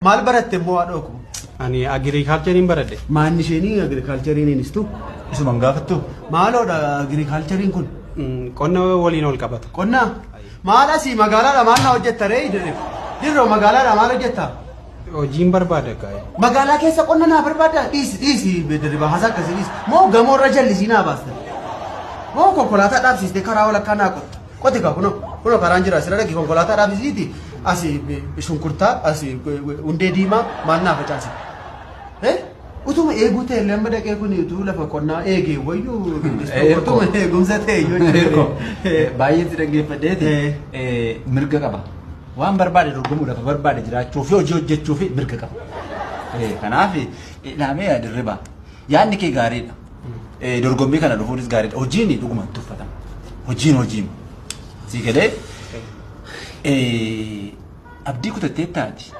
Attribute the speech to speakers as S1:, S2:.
S1: Maal baratte immoo haadhoku?
S2: Ani agriculturein baradhe.
S1: Maanni isheenii agriculturein inistu?
S3: Isuman gaafattu.
S1: Maaloodha agriculturein kun?
S2: Qonna waliin ol qabata.
S1: Qonna? Maal asii magaalaadha maal na hojjetta ree? Dirroo magaalaadha maal hojjetta?
S2: Hojiin barbaada gaa'e.
S1: Magaalaa keessa qonna naa barbaada? Dhiisi dirriba haasa akkasii dhiisi. Moo gamoorra jallisii naa baasta? Moo konkolaataa dhaabsiste karaa walakkaa naa qotta? Qote kaa kunoo karaan jira asirra dhaqi konkolaataa dhaabsisiiti. Asii shunkurtaa asii hundee diimaa maal naa facaase? Utuma eeguu ta'e lamma dhaqee kun utuu lafa qonnaa eegee wayyuu utuma eegumsa ta'e yoo
S3: baay'ee si dhaggeeffadheeti mirga qaba. Waan barbaade dorgomuudhaaf barbaade jiraachuu fi hojii hojjechuu fi mirga qaba. Kanaaf ilaamee dirriba yaadni kee gaariidha. Dorgommii kana dhufuunis gaariidha. Hojiin dhuguma tuffatama. Hojiin. Si galee abdii kutattee taati.